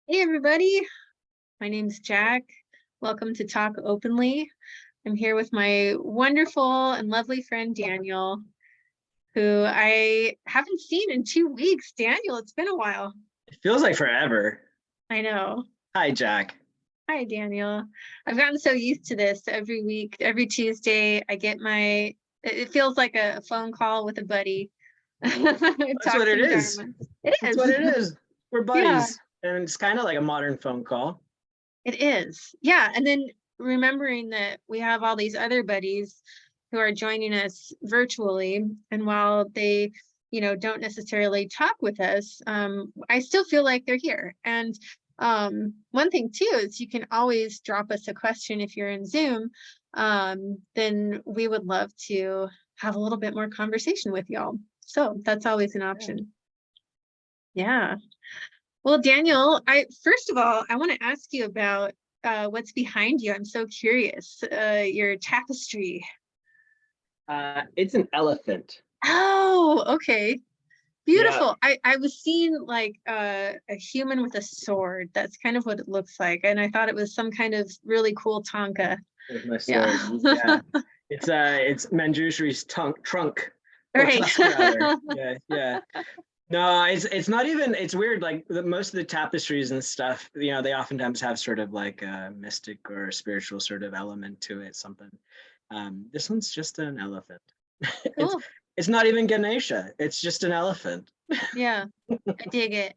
Hey everybody, my name's Jack. Welcome to Talk Openly. I'm here with my wonderful and lovely friend Daniel, who I haven't seen in 2 weeks. Daniel, it's been a while. It feels like forever. I know. Hi, Jack. Hi, Daniel. I've gotten so used to this. Every week, every Tuesday, I get it feels like a phone call with a buddy. That's what Talks it in is. Dharma. It That's what is. it is. We're Yeah. buddies. And it's kind of like a modern phone call. It is. Yeah. And then remembering that we have all these other buddies who are joining us virtually. And while they, don't necessarily talk with us, I still feel like they're here. And one thing too is you can always drop us a question if you're in Zoom. Then we would love to have a little bit more conversation with y'all. So that's always an Yeah. option. Yeah. Well, Daniel, I first of all, I want to ask you about what's behind you. I'm so curious. Your tapestry. It's an elephant. Oh, okay. Yeah. Beautiful. I was seeing like a human with a sword. That's kind of what it looks like. And I thought it was some kind of really cool Tonka. There's my Yeah. sword. Yeah. It's Manjushri's trunk or Right. tusk rather. Yeah, yeah. No, it's not even. It's weird. Like most of the tapestries and stuff, they oftentimes have sort of like a mystic or spiritual sort of element to it. Something. This one's just an elephant. it's Cool. it's not even Ganesha. It's just an elephant. Yeah, I dig it.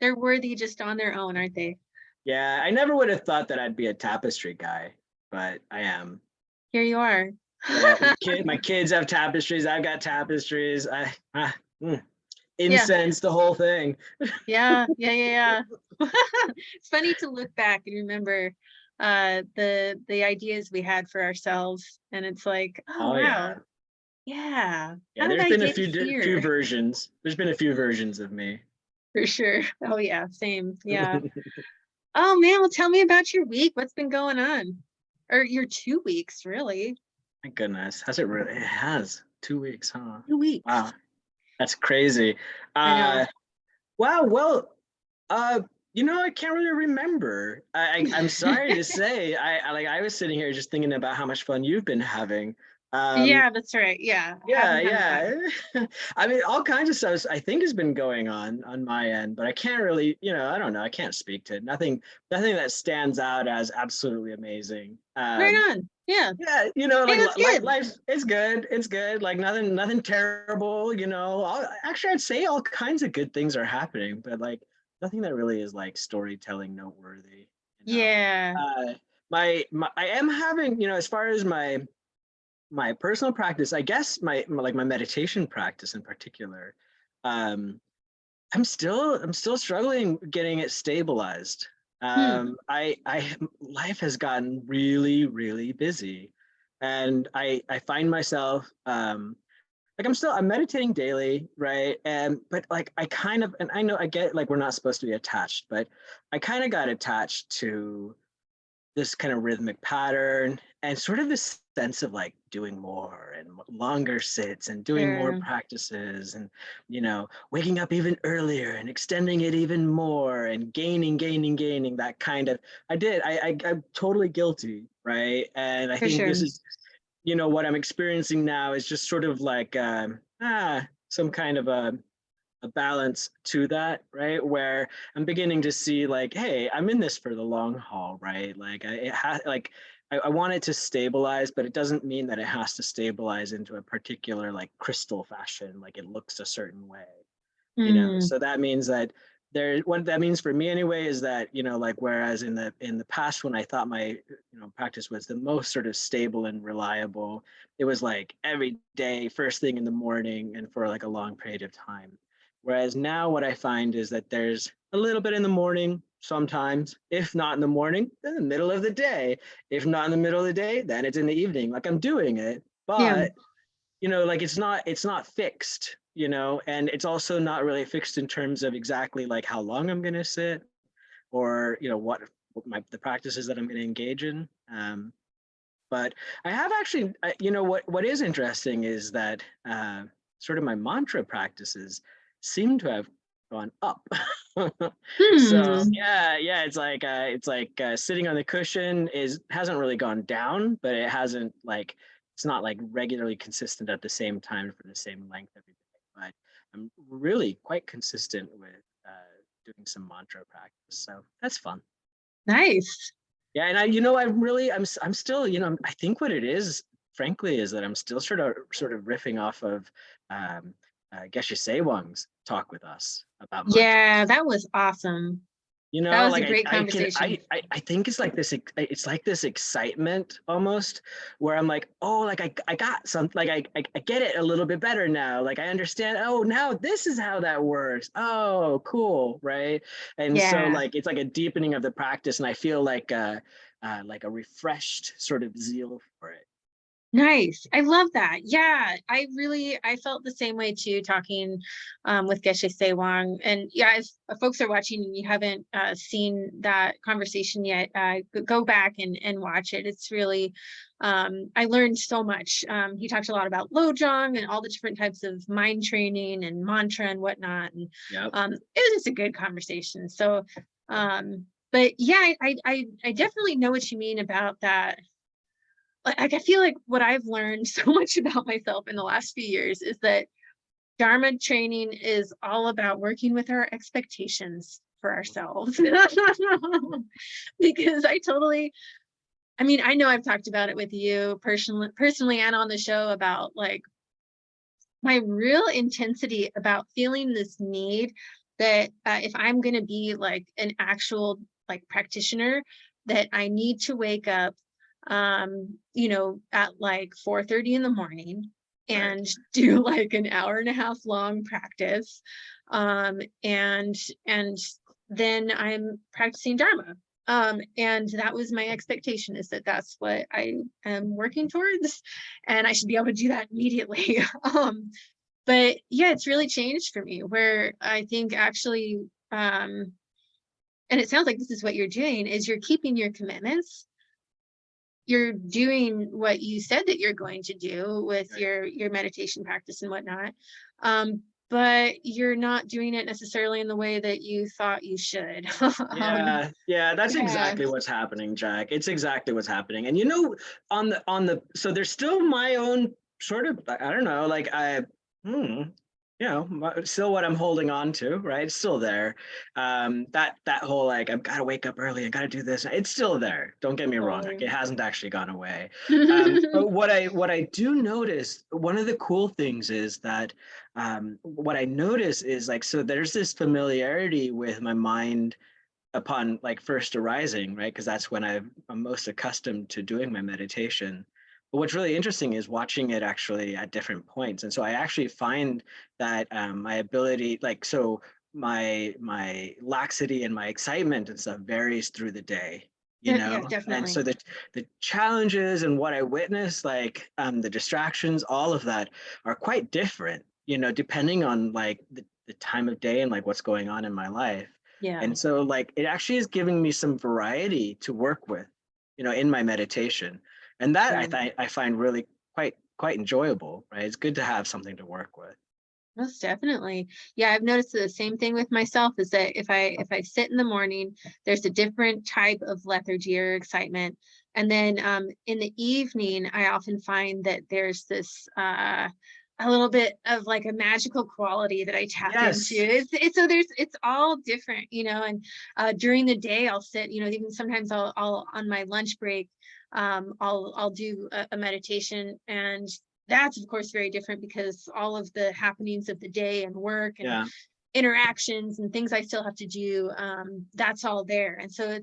They're worthy just on their own, aren't they? Yeah, I never would have thought that I'd be a tapestry guy, but I am. Here you are. Yeah, my kids have tapestries. I've got tapestries. Mm, Yeah. incense, the whole thing. Yeah. It's funny to look back and remember the ideas we had for ourselves, and it's like, oh Oh wow, yeah, yeah. yeah. How did There's I been a get few here? versions. There's been a few versions of me. For sure. Oh yeah, same. Yeah. Oh man, well tell me about your week. What's been going on? Or your 2 weeks, really. My goodness, has it really? It has 2 weeks, huh? 2 weeks. Wow, that's crazy. I know. Uh, wow. Well, uh, I can't really remember. I'm sorry to say. I was sitting here just thinking about how much fun you've been having. Um, Yeah, that's right. Yeah, I yeah, haven't had yeah. time. I mean, all kinds of stuff I think has been going on my end, but I can't really, I don't know. I can't speak to it. Nothing that stands out as absolutely amazing. Right on. Yeah. Yeah, Hey, like that's good. life, it's good. It's good. Like nothing terrible. Actually, I'd say all kinds of good things are happening, but like nothing that really is like storytelling noteworthy. You know, Yeah. uh, I am having, as far as my personal practice, I guess like my meditation practice in particular. Um, I'm still struggling getting it stabilized. Hmm. I life has gotten really, really busy, and I find myself like I'm meditating daily, right? And but like I kind of, and I know I get like we're not supposed to be attached, but I kind of got attached to this kind of rhythmic pattern and sort of this sense of like doing more and longer sits and doing more Sure. practices and waking up even earlier and extending it even more and gaining that kind of I'm totally guilty, right? And I For think this sure. is what I'm experiencing now is just sort of like some kind of a balance to that, right? Where I'm beginning to see like, hey, I'm in this for the long haul, right? Like I want it to stabilize, but it doesn't mean that it has to stabilize into a particular like crystal fashion, like it looks a certain way, Hmm. So that means that what that means for me anyway is that like whereas in the past when I thought my practice was the most sort of stable and reliable, it was like every day first thing in the morning and for like a long period of time. Whereas now what I find is that there's a little bit in the morning sometimes, if not in the morning, in the middle of the day. If not in the middle of the day, then it's in the evening. Like I'm doing it, Yeah. but like it's not fixed, and it's also not really fixed in terms of exactly like how long I'm going to sit or what the practices that I'm going to engage in. But I have actually, what is interesting is that sort of my mantra practices seem to have gone up. So Hmm. yeah, it's like sitting on the cushion is hasn't really gone down, but it hasn't like it's not like regularly consistent at the same time for the same length every day. But I'm really quite consistent with doing some mantra practice, so that's fun. Nice. Yeah, and I'm still, I think what it is, frankly, is that I'm still sort of riffing off of Geshe Sewang's talk with us about Yeah, mantras. that was awesome. You That know, was a like great I can conversation. I think it's like this excitement almost where I'm like, oh, like I got some like I get it a little bit better now. Like I understand, oh, now this is how that works. Oh, cool, right? And so Yeah. like it's like a deepening of the practice, and I feel like a refreshed sort of zeal for it. Nice. I love that. Yeah, I felt the same way too talking with Geshe Sewang. And yeah, if folks are watching and you haven't seen that conversation yet, go back and watch it. It's really I learned so much. He talked a lot about Lojong and all the different types of mind training and mantra and whatnot. And Yep. it was just a good conversation. So but yeah, I definitely know what you mean about that. Like, I feel like what I've learned so much about myself in the last few years is that Dharma training is all about working with our expectations for ourselves. Because I mean, I know I've talked about it with you personally and on the show about like my real intensity about feeling this need that if I'm going to be like an actual like practitioner, that I need to wake up, at like 4:30 in the morning Right. and do like an hour and a half long practice, and then I'm practicing Dharma. And that was my expectation, is that that's what I am working towards, and I should be able to do that immediately. But yeah, it's really changed for me where I think actually, and it sounds like this is what you're doing, is you're keeping your commitments. You're doing what you said that you're going to do with Right. your meditation practice and whatnot. But you're not doing it necessarily in the way that you thought you should. Yeah, that's Yeah. exactly what's happening, Jack. It's exactly what's happening. And so there's still my own sort of, I don't know, like hmm, still what I'm holding on to, right? It's still there. That whole like I've got to wake up early, I got to do this. It's still there. Don't get me wrong. Like it Totally. hasn't actually gone away. But what I do notice, one of the cool things is that what I notice is like, so there's this familiarity with my mind upon like first arising, right? Because that's when I'm most accustomed to doing my meditation. But what's really interesting is watching it actually at different points. And so I actually find that my ability, like, so my laxity and my excitement and stuff varies through the day, Yeah, and so definitely. the challenges and what I witness, like the distractions, all of that are quite different, depending on like the time of day and like what's going on in my life. Yeah. And so like it actually is giving me some variety to work with, in my meditation. And that Yeah. I find really quite enjoyable, right? It's good to have something to work with. Most definitely. Yeah, I've noticed the same thing with myself, is that if I sit in the morning, there's a different type of lethargy or excitement. And then in the evening, I often find that there's this a little bit of like a magical quality that I tap into. Yes. It's so it's all different, and during the day I'll sit, even sometimes I'll on my lunch break, I'll do a meditation, and that's of course very different because all of the happenings of the day and work and Yeah. interactions and things I still have to do, that's all there. And so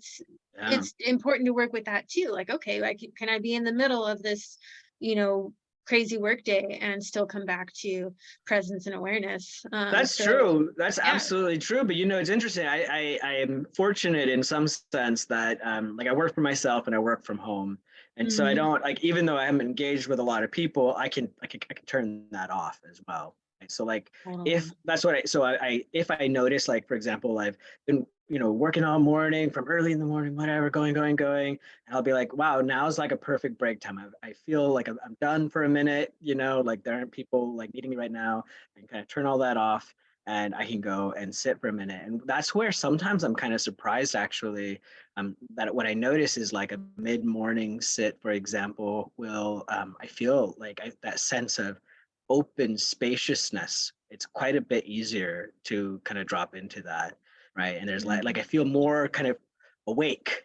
Yeah. it's important to work with that too. Like, okay, like can I be in the middle of this, you know, crazy work day and still come back to presence and awareness? That's So true. That's yeah. absolutely true. But it's interesting. I am fortunate in some sense that like I work for myself and I work from home, and so I Mhm. don't like, even though I'm engaged with a lot of people, I can turn that off as well. Right? So like if Totally. that's what I if I notice, like for example, I've been working all morning from early in the morning, whatever, going, and I'll be like, wow, now's like a perfect break time. I feel like I'm done for a minute. Like there aren't people like meeting me right now. I can kind of turn all that off. and I can go and sit for a minute. And that's where sometimes I'm kind of surprised actually, that what I notice is like a mid-morning sit, for example, will, I feel like that sense of open spaciousness. It's quite a bit easier to kind of drop into that, right? And there's like I feel more kind of awake,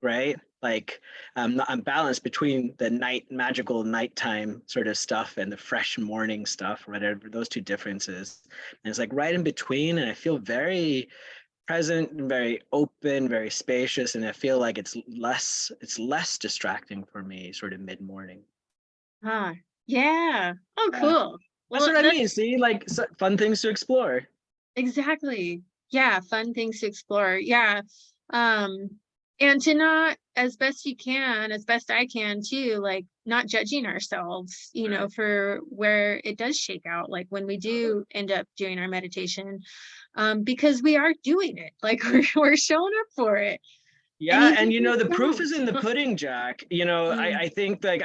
right? Like I'm balanced between the magical nighttime sort of stuff and the fresh morning stuff, whatever those two differences. And it's like right in between, and I feel very present and very open, very spacious, and I feel like it's less distracting for me, sort of mid morning. Ah, yeah. Oh, Yeah, cool. that's Well, what I that's mean. See, like fun things to explore. exactly. Yeah, fun things to explore. Yeah. Um, and to not, as best you can, as best I can too, like not judging ourselves, Right. for where it does shake out, like when we do end up doing our meditation, because we are doing it, like we're showing up for it. And Yeah, even and if we the proof is don't. in the pudding, Jack. Mm, I think like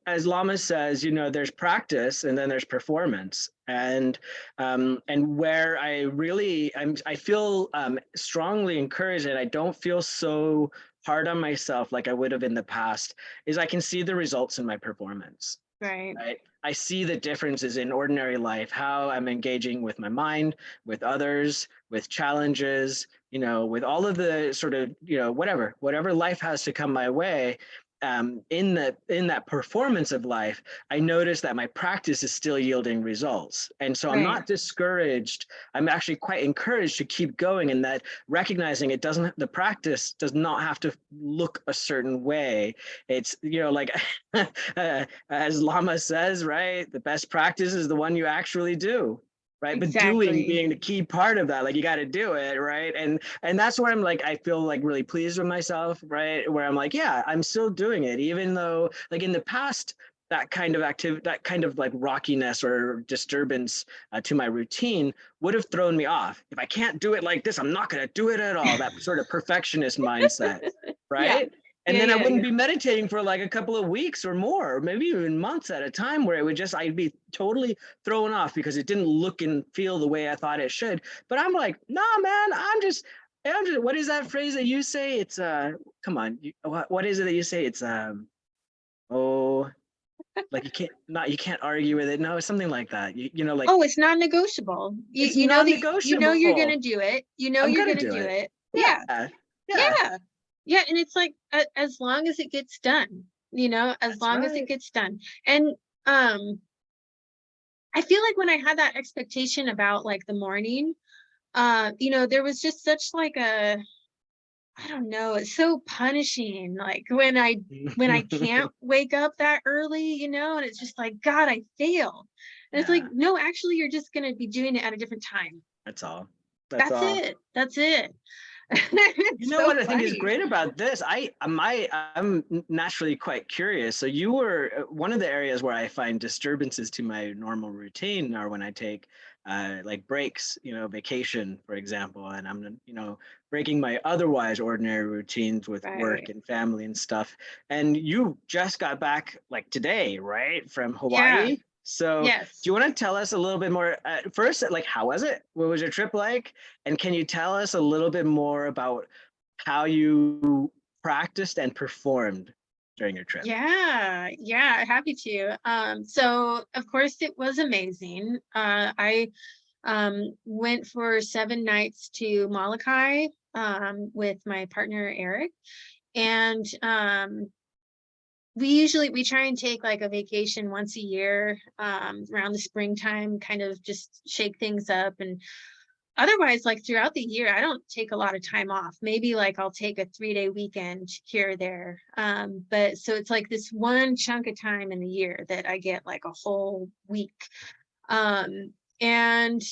as Lama says, there's practice and then there's performance, and where I feel strongly encouraged, and I don't feel so hard on myself like I would have in the past, is I can see the results in my performance. right, Right? I see the differences in ordinary life, how I'm engaging with my mind, with others, with challenges, with all of the sort of, whatever life has to come my way. In that performance of life, I notice that my practice is still yielding results, and so I'm right, not discouraged. I'm actually quite encouraged to keep going, and that recognizing the practice does not have to look a certain way. It's like as Lama says, right? The best practice is the one you actually do, right? But doing exactly. being the key part of that, like you got to do it, right? And that's where I'm like, I feel like really pleased with myself, right? Where I'm like, yeah, I'm still doing it, even though like in the past, that kind of activity, that kind of like rockiness or disturbance to my routine would have thrown me off. If I can't do it like this, I'm not going to do it at all. That sort of perfectionist mindset, Yeah, right? And yeah, then I yeah, wouldn't yeah. be meditating for like a couple of weeks or more, or maybe even months at a time, where I'd be totally thrown off because it didn't look and feel the way I thought it should. But I'm like, nah, man, I'm just, what is that phrase that you say? It's, come on, what is it that you say? It's, oh, like you can't argue with it. No, it's something like that. Like Oh, it's non-negotiable. You it's you know that you know you're gonna non-negotiable. do it. You know I'm you're gonna gonna do do it. it. Yeah, Yeah. Yeah. yeah, yeah. And it's like as long as it gets done, as That's long as it right. gets done. And I feel like when I had that expectation about like the morning, there was just such like a, I don't know, it's so punishing. Like when I can't wake up that early, and it's just like, God, I failed. And it's like, Yeah. no, actually, you're just gonna be doing it at a different time. That's all. That's That's all. it. That's it. You It's know so what I think is funny. great about this? I'm naturally quite curious. So you were one of the areas where I find disturbances to my normal routine are when I take like breaks, vacation, for example, and I'm, breaking my otherwise ordinary routines with work Right. and family and stuff. And you just got back like today, right, from Yeah. Hawaii. So do Yes. you want to tell us a little bit more first, like how was it? What was your trip like? And can you tell us a little bit more about how you practiced and performed during your trip? Yeah. Yeah. Happy to. So of course it was amazing. I went for 7 nights to Molokai with my partner Eric. And we try and take like a vacation once a year around the springtime, kind of just shake things up. And otherwise, like throughout the year, I don't take a lot of time off. Maybe like I'll take a 3-day weekend here or there. But so it's like this one chunk of time in the year that I get like a whole week. And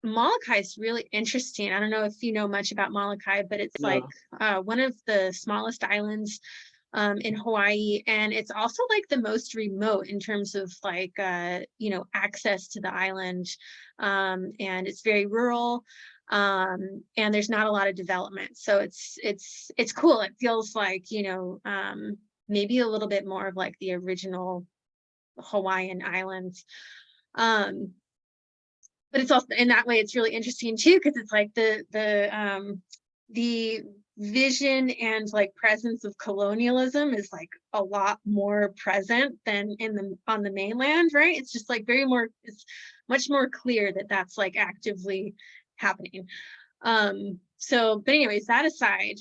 Molokai is really interesting. I don't know if you know much about Molokai, but it's like No. one of the smallest islands in Hawaii, and it's also like the most remote in terms of like access to the island, and it's very rural, and there's not a lot of development, so it's cool. It feels like maybe a little bit more of like the original Hawaiian islands. Um, but it's also in that way, it's really interesting too, because it's like the vision and like presence of colonialism is like a lot more present than on the mainland, right? It's just like it's much more clear that that's like actively happening. So, but anyways, that aside,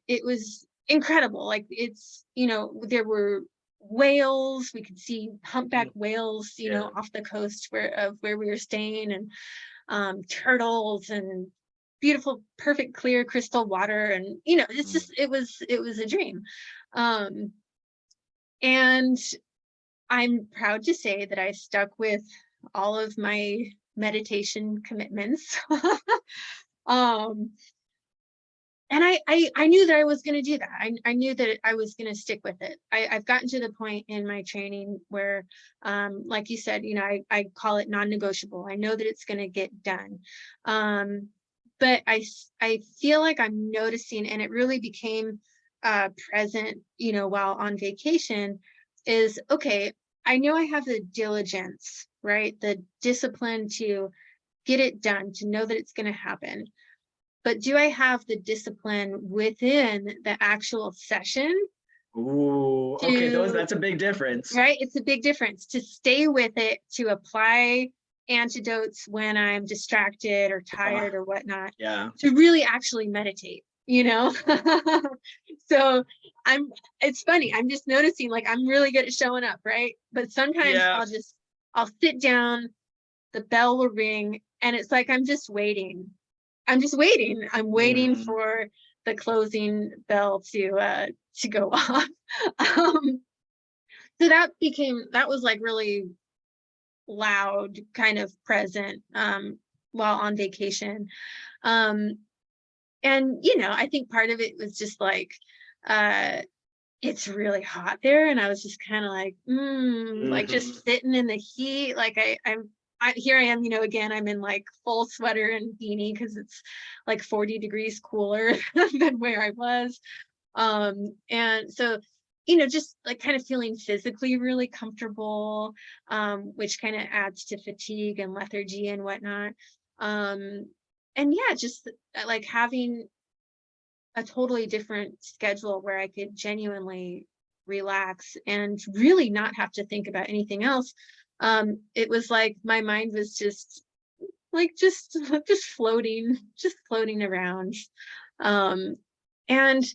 it was incredible. Like it's, there were whales, we could see humpback whales, Yeah. off the coast where we were staying, and turtles, and beautiful, perfect, clear crystal water. And, it's just, it was a dream. And I'm proud to say that I stuck with all of my meditation commitments. um, and I knew that I was going to do that. I knew that I was going to stick with it. I've gotten to the point in my training where, like you said, I call it non-negotiable. I know that it's going to get done. But I feel like I'm noticing, and it really became present, while on vacation, is, okay, I know I have the diligence, right? The discipline to get it done, to know that it's going to happen. But do I have the discipline within the actual session? Ooh, okay, that's a big difference. Right? It's a big difference to stay with it, to apply antidotes when I'm distracted or tired or whatnot, Yeah. to really actually meditate, So it's funny. I'm just noticing, like, I'm really good at showing up, right? But sometimes I'll sit down, the bell will ring, and it's like, I'm just waiting. I'm waiting for the closing bell to go off. So that was like really loud, kind of present, while on vacation. And, I think part of it was just like, it's really hot there. And I was just kind of like, like just sitting in the heat. Like here I am, again, I'm in like full sweater and beanie because it's like 40 degrees cooler than where I was. And so, just like kind of feeling physically really comfortable, which kind of adds to fatigue and lethargy and whatnot. And yeah, just like having a totally different schedule where I could genuinely relax and really not have to think about anything else. It was like my mind was just like just floating around. And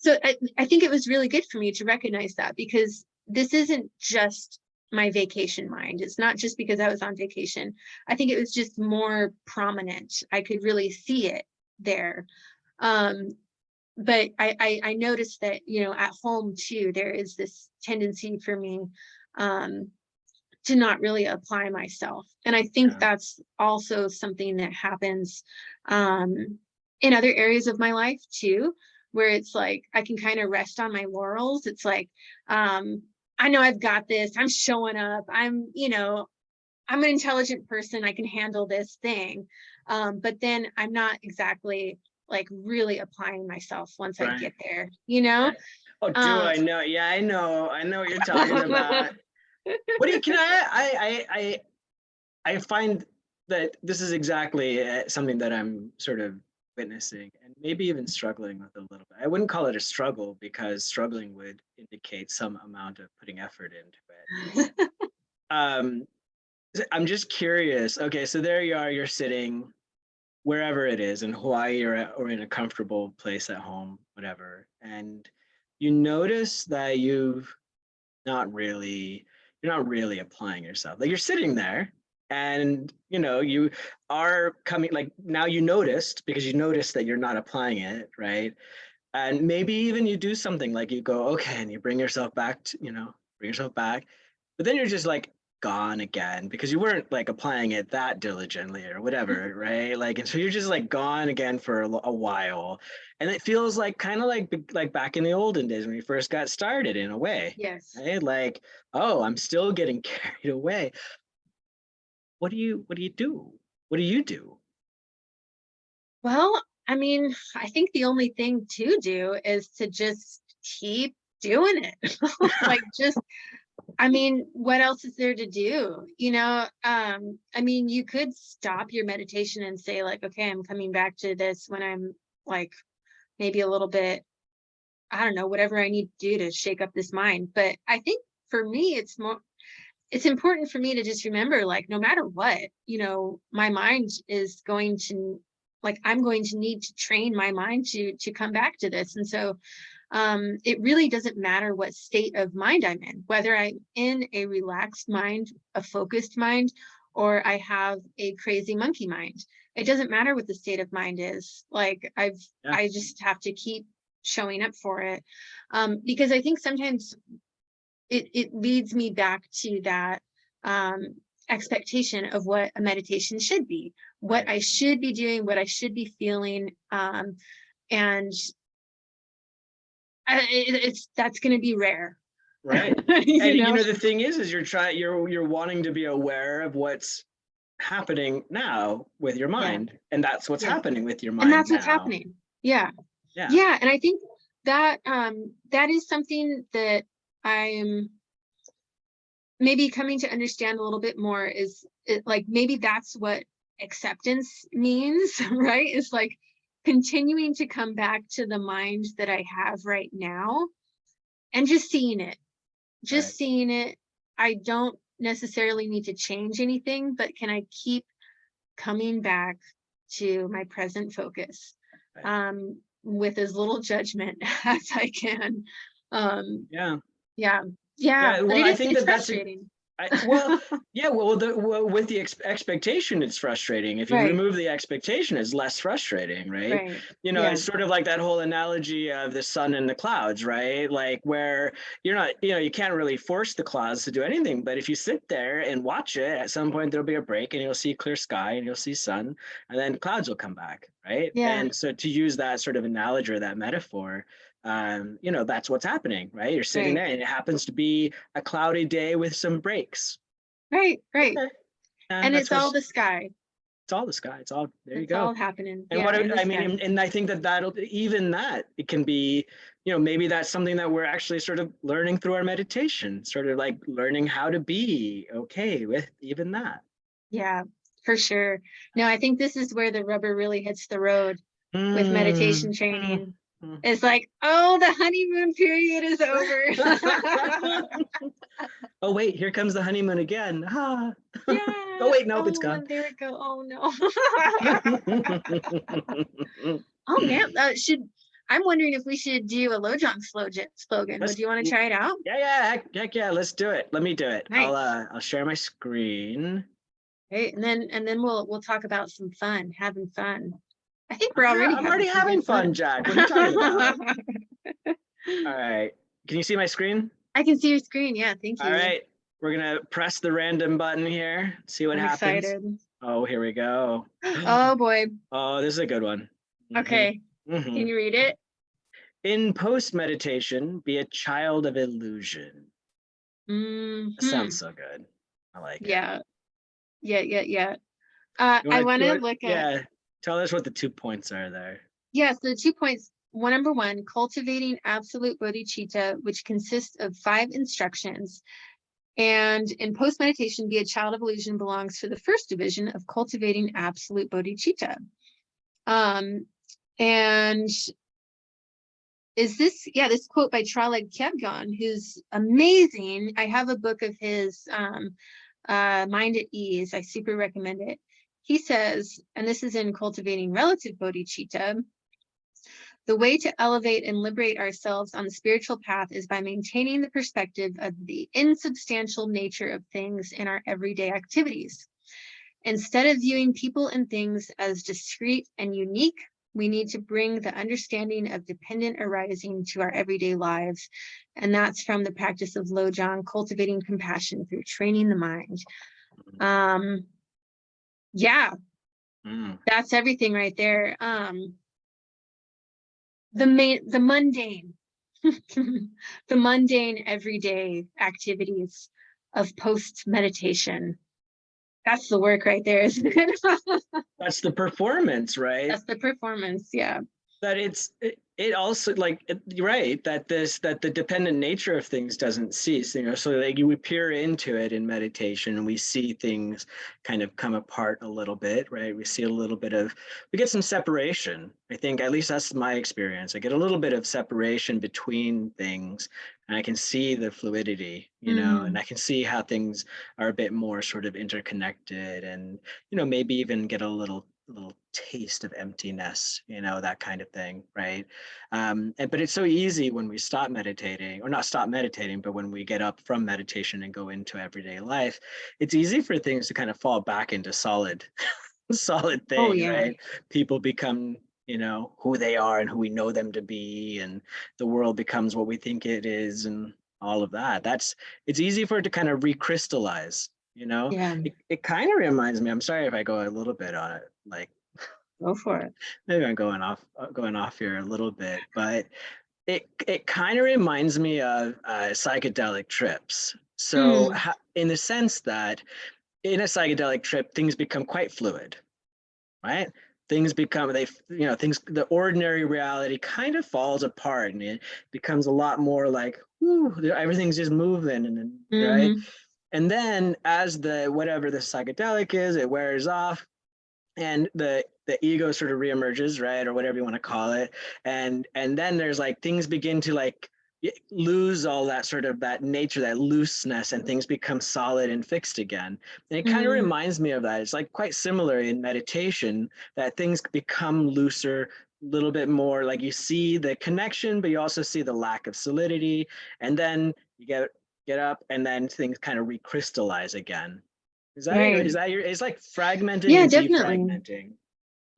so I think it was really good for me to recognize that, because this isn't just my vacation mind. It's not just because I was on vacation. I think it was just more prominent. I could really see it there. But I noticed that, at home too, there is this tendency for me to not really apply myself. And I think that's also something that happens in other areas of my life too, where it's like I can kind of rest on my laurels. It's like, I know I've got this. I'm showing up. I'm an intelligent person. I can handle this thing. But then I'm not exactly like really applying myself once I get there, Oh, dude, I know. Yeah, I know what you're talking about. I find that this is exactly something that I'm sort of witnessing and maybe even struggling with a little bit. I wouldn't call it a struggle, because struggling would indicate some amount of putting effort into it. I'm just curious. Okay, so there you are, you're sitting wherever it is in Hawaii or in a comfortable place at home, whatever. And you notice that you're not really applying yourself. Like, you're sitting there and you are coming, like, now you noticed, because you noticed that you're not applying it, right? And maybe even you do something, like you go, okay, and you bring yourself back but then you're just like gone again, because you weren't like applying it that diligently or whatever, right? Like, and so you're just like gone again for a while, and it feels like kind of like back in the olden days when we first got started, in a way. Yes. Right? Like, oh, I'm still getting carried away. What do you do? What do you do? Well, I mean, I think the only thing to do is to just keep doing it. Like, just I mean, what else is there to do? You know, I mean, you could stop your meditation and say like, okay, I'm coming back to this when I'm like maybe a little bit, I don't know, whatever I need to do to shake up this mind. But I think for me, it's important for me to just remember, like, no matter what, you know, my mind is going to, like, I'm going to need to train my mind to come back to this. And so it really doesn't matter what state of mind I'm in, whether I'm in a relaxed mind, a focused mind, or I have a crazy monkey mind. It doesn't matter what the state of mind is. Like Yeah. I just have to keep showing up for it. Because I think sometimes it leads me back to that expectation of what a meditation should be, what Right. I should be doing, what I should be feeling. And it's that's going to be rare. Right. You And you know, know, the thing is you're wanting to be aware of what's happening now with your yeah, mind. And that's what's yeah, happening with your and mind that's what's now. happening. Yeah, Yeah. yeah, and I think that that is something that I'm maybe coming to understand a little bit more. Is it, like, maybe that's what acceptance means, right? It's like continuing to come back to the mind that I have right now and just seeing it, Right. just seeing it. I don't necessarily need to change anything, but can I keep coming back to my present focus Right. with as little judgment as I can. Yeah. Yeah, yeah, Yeah. but Well, I think it's that that's a frustrating. well, yeah, well, with the expectation, it's frustrating. If you Right, remove the expectation, it's less frustrating, right? right. You know, Yeah, it's sort of like that whole analogy of the sun and the clouds, right? Like where you're not, you know, you can't really force the clouds to do anything, but if you sit there and watch it, at some point there'll be a break and you'll see clear sky and you'll see sun, and then clouds will come back, right? yeah, And so to use that sort of analogy or that metaphor, you know, that's what's happening, right? You're sitting right, there and it happens to be a cloudy day with some breaks. right, right. Okay. Yeah, And that's it's all what's the sky. it's all the sky. It's all there you It's go. all happening. And what Yeah, in the I mean, sky. and I think that that'll even that it can be, you know, maybe that's something that we're actually sort of learning through our meditation, sort of like learning how to be okay with even that. Yeah, for sure. No, I think this is where the rubber really hits the road with Mm, meditation mm, training. mm. It's like, oh, the honeymoon period is over. Oh wait, here comes the honeymoon again. Ah. Oh Yeah. wait, nope, it's Oh, gone. and there it go. Oh no. Oh man, I'm wondering if we should do a Lojong slogan. Would Let's you want to try it out? yeah, heck yeah, let's do it. Let me do it. Nice. I'll share my screen. Right. And then we'll talk about some fun, having fun. I think we're Yeah, already I'm having already some having good fun, fun. Jack. What are you talking about? All right. Can you see my screen? I can see your screen. Yeah, thank All you. right. We're gonna press the random button here. See what I'm happens. excited. Oh, here we go. Oh boy. Oh, this is a good one. hmm Okay. hmm Can you read it? In post meditation, be a child of illusion. That Hmm. sounds so good. I like it. Yeah. Yeah, yeah, yeah. I want You to want, look at, yeah. Tell us what the 2 points are there. yeah, so 2 points. One, number one, cultivating absolute bodhicitta, which consists of 5 instructions. And in post meditation, be a child of illusion belongs to the first division of cultivating absolute bodhicitta. And is this, yeah, this quote by Traleg Kyabgon, who's amazing. I have a book of his, Mind at Ease. I super recommend it. He says, and this is in Cultivating Relative Bodhicitta, the way to elevate and liberate ourselves on the spiritual path is by maintaining the perspective of the insubstantial nature of things in our everyday activities. Instead of viewing people and things as discrete and unique, we need to bring the understanding of dependent arising to our everyday lives. And that's from the practice of Lojong, cultivating compassion through training the mind. Yeah, Mm. that's everything right there. The mundane, the mundane everyday activities of post meditation. That's the work right there, isn't it? That's the performance, right? That's the performance. Yeah. that it also like you're right that that the dependent nature of things doesn't cease, you know, so like we peer into it in meditation and we see things kind of come apart a little bit, right? We see a little bit of, we get some separation. I think at least that's my experience. I get a little bit of separation between things and I can see the fluidity, you know, and Mm, I can see how things are a bit more sort of interconnected and, you know, maybe even get a little taste of emptiness, you know, that kind of thing, right? But it's so easy when we stop meditating, or not stop meditating, but when we get up from meditation and go into everyday life, it's easy for things to kind of fall back into solid, solid oh thing, yeah. right? People become, you know, who they are and who we know them to be, and the world becomes what we think it is, and all of that. It's easy for it to kind of recrystallize, you know. Yeah, It kind of reminds me, I'm sorry if I go a little bit on it, like go for it. maybe I'm going off here a little bit, but it kind of reminds me of psychedelic trips. So Mm, in the sense that in a psychedelic trip, things become quite fluid, right? Things become they you know things the ordinary reality kind of falls apart and it becomes a lot more like whew, everything's just moving and right. mm-hmm, And then as the whatever the psychedelic is, it wears off and the ego sort of reemerges, right, or whatever you want to call it, and then there's like things begin to like lose all that sort of that nature, that looseness, and things become solid and fixed again. And it kind of mm, reminds me of that. It's like quite similar in meditation that things become looser, a little bit more like you see the connection, but you also see the lack of solidity, and then you get up, and then things kind of recrystallize again. right. Is that your, it's like fragmenting Yeah, and definitely. defragmenting.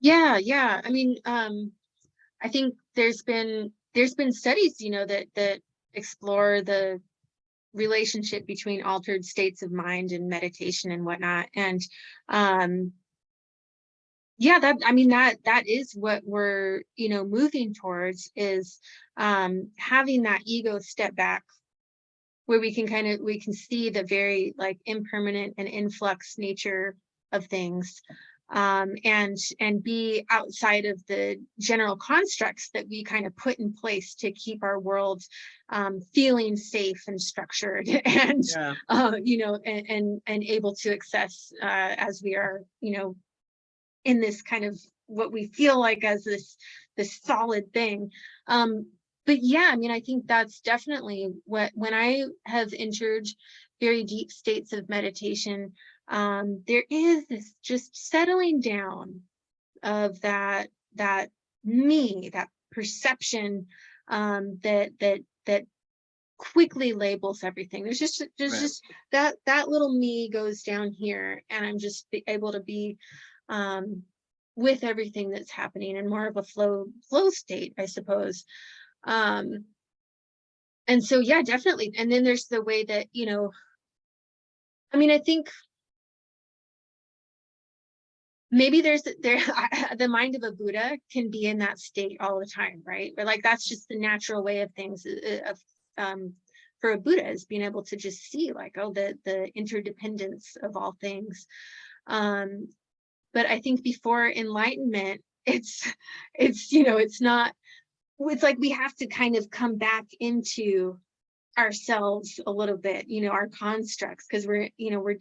Yeah, yeah. I mean, I think there's been studies, that explore the relationship between altered states of mind and meditation and whatnot. And um, yeah, that I mean that is what we're, moving towards is having that ego step back where we can see the very like impermanent and influx nature of things, and be outside of the general constructs that we kind of put in place to keep our world feeling safe and structured and Yeah, and able to access as we are in this kind of what we feel like as this solid thing. um but yeah, I mean, I think that's definitely what when I have entered very deep states of meditation, there is this just settling down of that me, that perception, that quickly labels everything. There's right. just that little me goes down here, and I'm just able to be um with everything that's happening in more of a flow state, I suppose. um and so yeah, definitely. And then there's the way that, I mean, I think maybe there the mind of a Buddha can be in that state all the time, right? Or like that's just the natural way of things, of for a Buddha, is being able to just see like, oh, the interdependence of all things. um but I think before enlightenment, it's not, it's like we have to kind of come back into ourselves a little bit, our constructs, because we're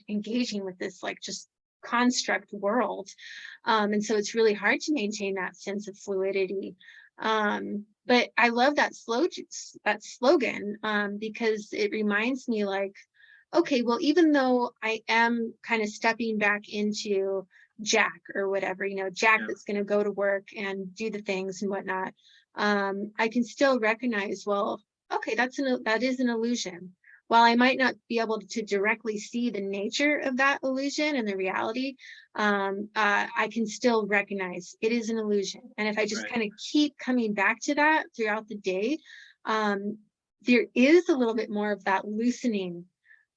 engaging with this like just construct world. And so it's really hard to maintain that sense of fluidity. But I love that slogan, because it reminds me like, okay, well, even though I am kind of stepping back into Jack or whatever, Jack Yeah, that's going to go to work and do the things and whatnot, I can still recognize, well, okay, that is an illusion. While I might not be able to directly see the nature of that illusion and the reality, I can still recognize it is an illusion. And if I just right. kind of keep coming back to that throughout the day, um, there is a little bit more of that loosening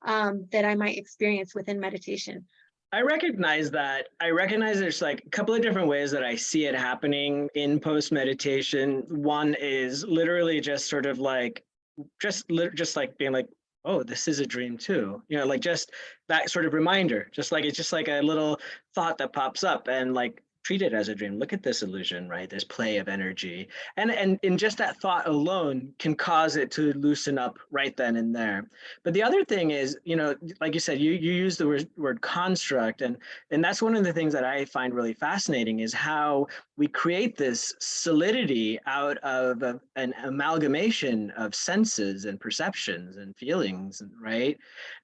that I might experience within meditation. I recognize that. I recognize there's like a couple of different ways that I see it happening in post meditation. One is literally just sort of like just like being like, oh, this is a dream too, you know, like just that sort of reminder, just like it's just like a little thought that pops up, and like treat it as a dream. Look at this illusion, right? This play of energy. And in just that thought alone can cause it to loosen up right then and there. But the other thing is, like you said, you use the word construct, and that's one of the things that I find really fascinating is how we create this solidity out of an amalgamation of senses and perceptions and feelings, right?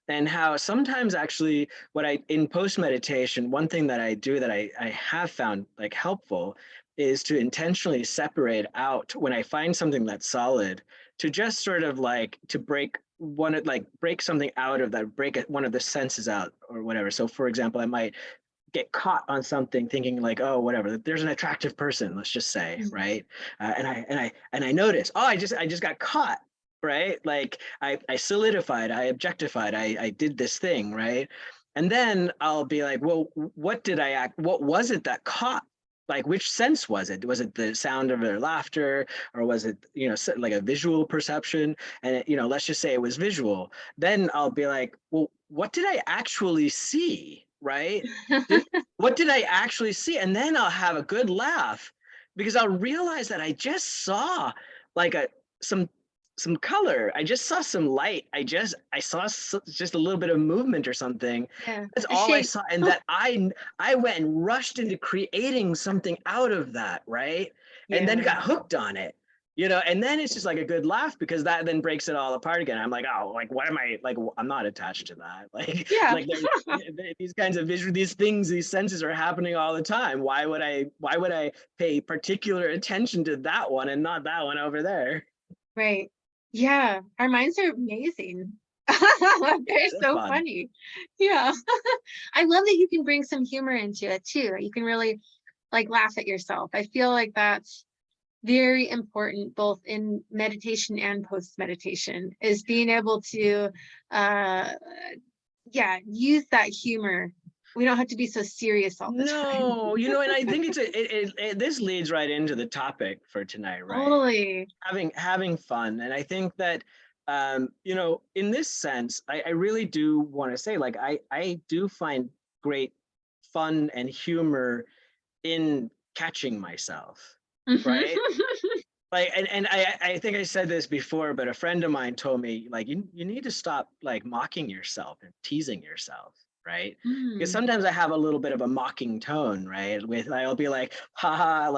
And how sometimes actually what I in post meditation, one thing that I do that I have found like helpful is to intentionally separate out when I find something that's solid, to just sort of like to break something out of that, one of the senses out or whatever. So for example, I might get caught on something thinking like, oh, whatever, there's an attractive person, let's just say, Mhm. right? And I notice, oh, I just got caught, right? Like I solidified, I objectified, I did this thing, right? And then I'll be like, well, what was it that caught? Like, which sense was it? Was it the sound of their laughter, or was it, like a visual perception? And let's just say it was visual. Then I'll be like, well, what did I actually see, right? What did I actually see? And then I'll have a good laugh because I'll realize that I just saw like some some color. I just saw some light. I saw just a little bit of movement or something. Yeah, That's a all I shape. saw, and that I went and rushed into creating something out of that, right? And then Yeah. got hooked on it. And then it's just like a good laugh because that then breaks it all apart again. I'm like, oh, like what am I like? I'm not attached to that. Like, Yeah. like there's these kinds of visual, these things, these senses are happening all the time. Why would I pay particular attention to that one and not that one over there? Right. Yeah. Our minds are amazing. They're They're so fun. funny. Yeah. I love that you can bring some humor into it too. You can really like laugh at yourself. I feel like that's very important both in meditation and post meditation is being able to uh yeah, use that humor. We don't have to be so serious all the time. No, and I think this leads right into the topic for tonight, right? Totally. Having fun, and I think that in this sense, I really do want to say, like, I do find great fun and humor in catching myself, Mhm. right? Like, and I think I said this before, but a friend of mine told me, like, you need to stop like mocking yourself and teasing yourself, right? Because Mm. sometimes I have a little bit of a mocking tone, right? With I'll be like, haha,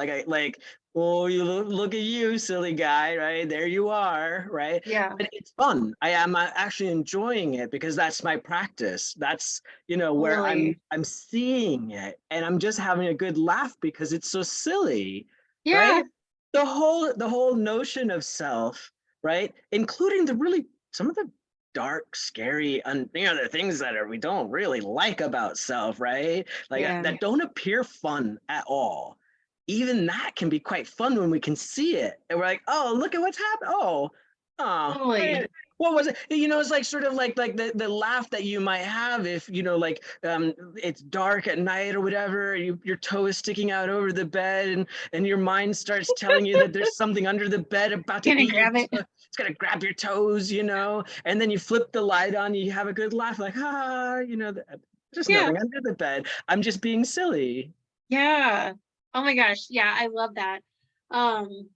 oh, you look at you, silly guy, right? There you are, right? Yeah, But it's fun. I am actually enjoying it because that's my practice. That's where I'm totally. I'm seeing it, and I'm just having a good laugh because it's so silly, Yeah, right? The whole notion of self, right, including some of the dark, scary, and the things that we don't really like about self, right, like yeah, that don't appear fun at all. Even that can be quite fun when we can see it and we're like, oh, look at what's happened. Oh, totally. what was it? It's like sort of like the laugh that you might have if like it's dark at night or whatever, your toe is sticking out over the bed, and your mind starts telling you that there's something under the bed about to Gonna eat your grab it. it's gonna grab your toes, and then you flip the light on, you have a good laugh, like, there's Yeah, nothing under the bed, I'm just being silly. yeah. Oh my gosh, yeah, I love that. Um,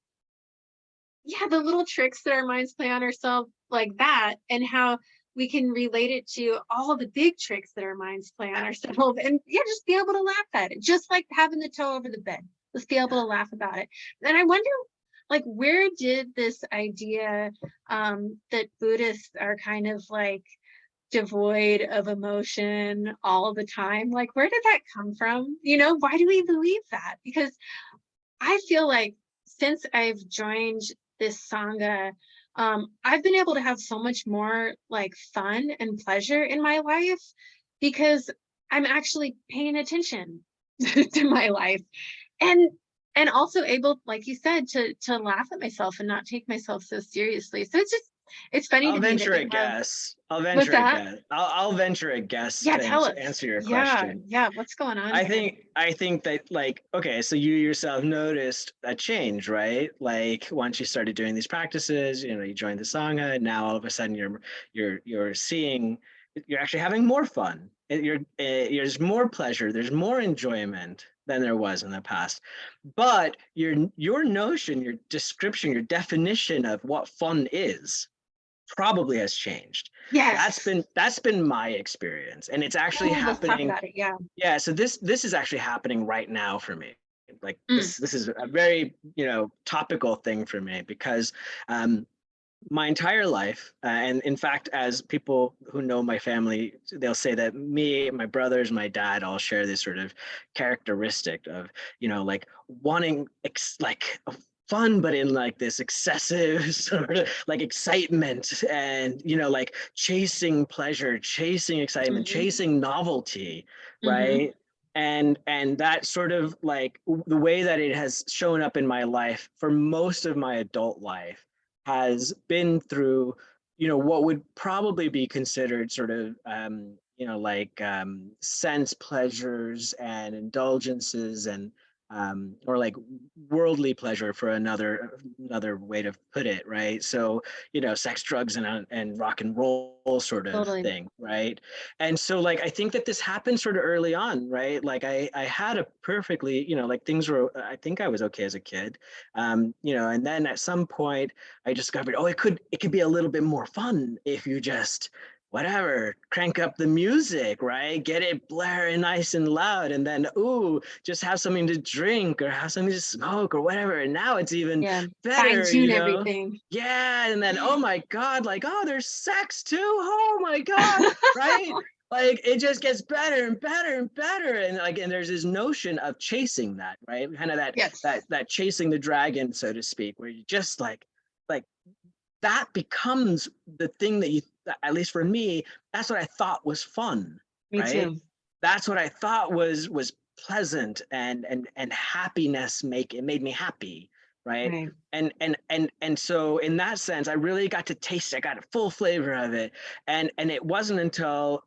yeah, the little tricks that our minds play on ourselves like that, and how we can relate it to all the big tricks that our minds play on ourselves, and yeah, just be able to laugh at it, just like having the toe over the bed. Let's be able to laugh about it. And I wonder, like, where did this idea that Buddhists are kind of like devoid of emotion all the time, like, where did that come from? Why do we believe that? Because I feel like since I've joined this sangha, I've been able to have so much more like fun and pleasure in my life because I'm actually paying attention to my life, and and also able, like you said, to laugh at myself and not take myself so seriously. So it's funny I'll to me that venture a we have guess. I'll with venture a that. guess. I'll venture a guess Yeah, to tell answer us. your Yeah, question. yeah, what's going on I here? think I think that, like, okay, so you yourself noticed a change, right? Like once you started doing these practices, you joined the sangha, and now all of a sudden you're seeing, you're actually having more fun. There's more pleasure, there's more enjoyment, than there was in the past. But your notion, your description, your definition of what fun is probably has changed. Yes. That's been my experience, and it's actually Oh, let's talk happening. about it. Yeah. Yeah, so this is actually happening right now for me. Like Mm. this is a very, topical thing for me, because my entire life, and in fact, as people who know my family, they'll say that me, my brothers, my dad all share this sort of characteristic of, like wanting like fun, but in like this excessive sort of like excitement, and like chasing pleasure, chasing excitement, Hmm. chasing novelty, Hmm. right? And that sort of like the way that it has shown up in my life for most of my adult life has been through, what would probably be considered sort of, like sense pleasures and indulgences, and or like worldly pleasure, for another way to put it, right? So, sex, drugs, and rock and roll sort of Totally. thing, right? And so, like, I think that this happened sort of early on, right? Like, I had a perfectly, like, things were, I think I was okay as a kid, and then at some point I discovered, oh, it could be a little bit more fun if you just whatever, crank up the music, right? Get it blaring nice and loud, and then ooh, just have something to drink or have something to smoke or whatever. And now it's even Yeah. Fine better, tune everything. Yeah, and then oh my God, like, oh, there's sex too. Oh my God, right? Like it just gets better and better and better. And like, and there's this notion of chasing that, right? Kind of that that Yes. that chasing the dragon, so to speak, where you just like that becomes the thing that you, at least for me, that's what I thought was fun, Me right? too. That's what I thought was pleasant, and happiness, it made me happy, right? Right. And so in that sense, I really got to taste it. I got a full flavor of it. And it wasn't until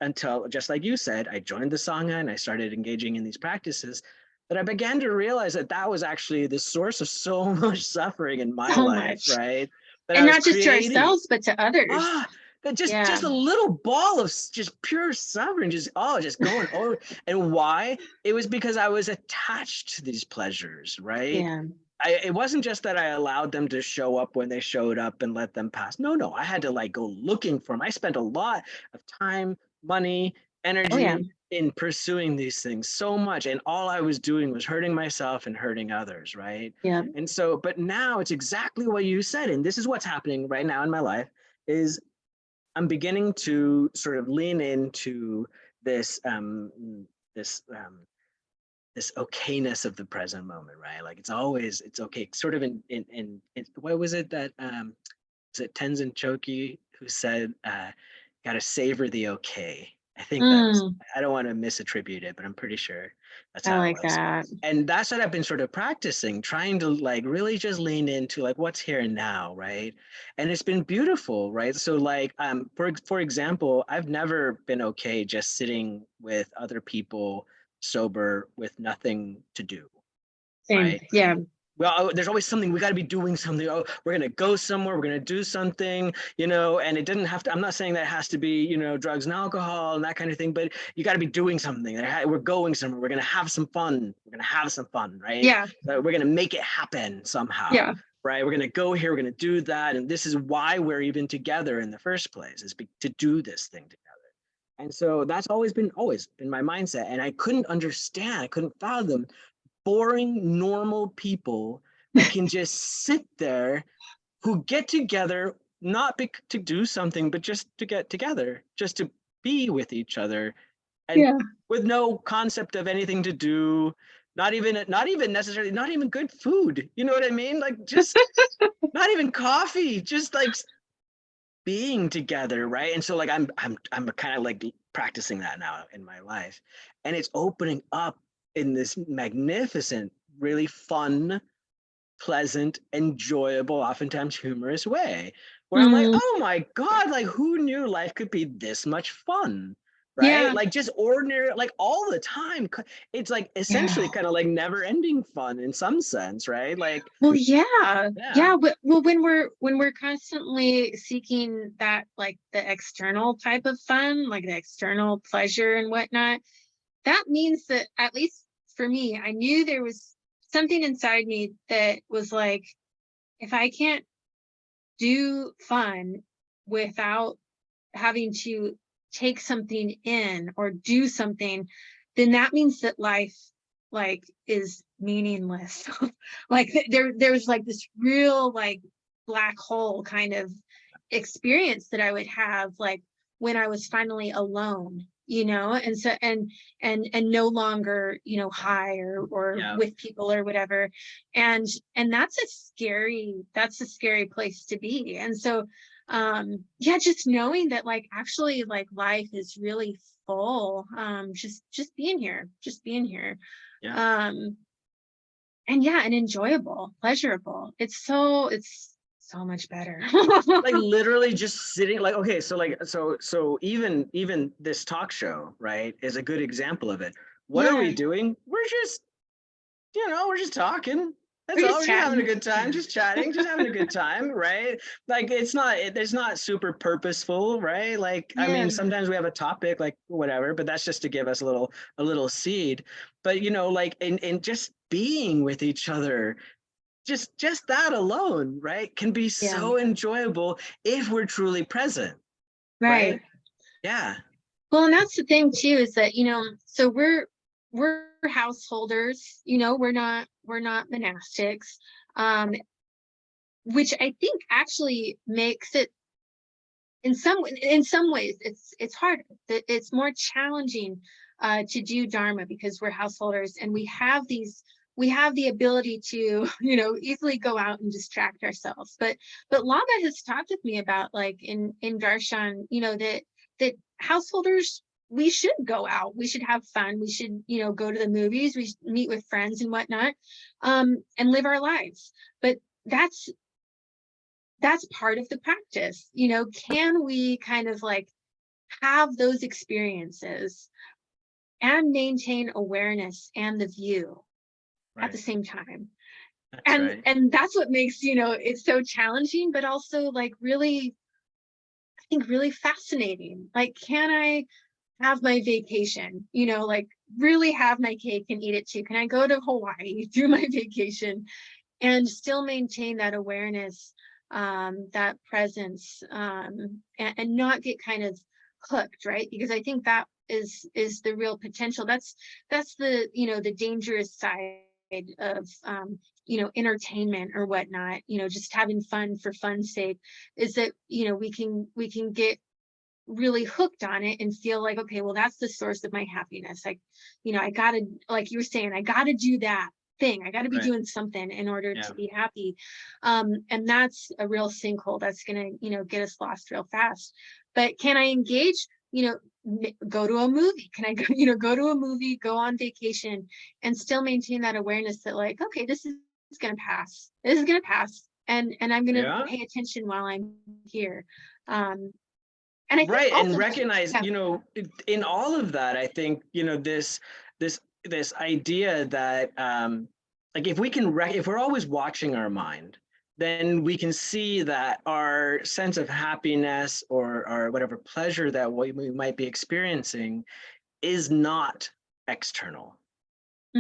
just like you said, I joined the Sangha and I started engaging in these practices, that I began to realize that that was actually the source of so much suffering in my So life, much. right? That I And was not just to creating. ourselves, but to others. Ah, that Yeah. just a little ball of just pure suffering, just going over. And why? It was because I was attached to these pleasures, right? Yeah. It wasn't just that I allowed them to show up when they showed up and let them pass. No, I had to like go looking for them. I spent a lot of time, money, Oh yeah. energy in pursuing these things so much. And all I was doing was hurting myself and hurting others, right? Yeah. And so, but now it's exactly what you said. And this is what's happening right now in my life is I'm beginning to sort of lean into this this this okayness of the present moment, right? Like it's okay. Sort of in what was it that was it Tenzin Choki who said, "Got to savor the okay." I think that was. Mm, I don't want to misattribute it, but I'm pretty sure that's I how it like was. that. And that's what I've been sort of practicing, trying to like really just lean into like what's here and now, right? And it's been beautiful, right? So like for example, I've never been okay just sitting with other people sober with nothing to do, Same. right? Yeah. Well, there's always something. We got to be doing something. Oh, we're gonna go somewhere. We're gonna do something, and it didn't have to. I'm not saying that it has to be, drugs and alcohol and that kind of thing. But you got to be doing something. We're going somewhere. We're gonna have some fun. We're gonna have some fun, right? Yeah. We're gonna make it happen somehow, Yeah. right? We're gonna go here. We're gonna do that, and this is why we're even together in the first place, is to do this thing together. And so that's always been my mindset, and I couldn't understand. I couldn't fathom boring, normal people that can just sit there, who get together not to do something, but just to get together, just to be with each other, and Yeah. with no concept of anything to do, not even necessarily, not even good food. You know what I mean? Like just not even coffee, just like being together, right? And so like I'm kind of like practicing that now in my life, and it's opening up in this magnificent, really fun, pleasant, enjoyable, oftentimes humorous way, where I'm like, Mm, oh my God, like who knew life could be this much fun? Right? yeah. Like just ordinary, like all the time. It's like Yeah. essentially kind of like never ending fun in some sense, right? Like, Well, yeah. yeah. Yeah. Well, when we're constantly seeking that, like the external type of fun, like the external pleasure and whatnot, that means that, at least for me, I knew there was something inside me that was like, if I can't do fun without having to take something in or do something, then that means that life like is meaningless. Like there's like this real like black hole kind of experience that I would have like when I was finally alone, and so and no longer, high or Yeah. with people or whatever. And that's a scary place to be. And so yeah, just knowing that like actually like life is really full, just being here, Yeah. um and yeah, and enjoyable, pleasurable. It's so much better. Like literally just sitting, like, okay, so like so even this talk show, right, is a good example of it. What are Yeah, we doing? We're just talking. That's we're all. just We're just having a chatting. good time, just chatting, just having a good time, right? Like it's not super purposeful, right? Like, I Yeah, mean, sometimes we have a topic, like whatever, but that's just to give us a little seed. But like in just being with each other, just that alone, right, can be yeah, so enjoyable if we're truly present, right? right. Yeah. Well, and that's the thing too, is that, so we're householders, we're not monastics, um, which I think actually makes it in some ways it's harder. It's more challenging to do dharma because we're householders and we have the ability to easily go out and distract ourselves. But Lama has talked with me about like in darshan, that householders, we should go out, we should have fun, we should go to the movies, we should meet with friends and whatnot, and live our lives. But that's that's part of the practice. Can we kind of like have those experiences and maintain awareness and the view at the Right. same time? That's and right. and that's what makes it so challenging, but also like really, I think, really fascinating. Like, can I have my vacation, like really have my cake and eat it too? Can I go to Hawaii, do my vacation, and still maintain that awareness, that presence, and not get kind of hooked, right? Because I think that is the real potential. That's the dangerous side of entertainment or whatnot. Just having fun for fun's sake, is that we can get really hooked on it and feel like, okay, well, that's the source of my happiness. Like, I gotta, like you were saying, I gotta do that thing. I gotta be Right. doing something in order Yeah. to be happy. And that's a real sinkhole that's gonna, get us lost real fast. But can I engage, go to a movie? Can I go, go to a movie, go on vacation, and still maintain that awareness that like, okay, this is gonna pass. This is gonna pass. And I'm gonna Yeah. pay attention while I'm here. Um, and I think Right. And also, recognize, yeah, in all of that, I think, this this idea that like if we can if we're always watching our mind, then we can see that our sense of happiness or whatever pleasure that we might be experiencing is not external,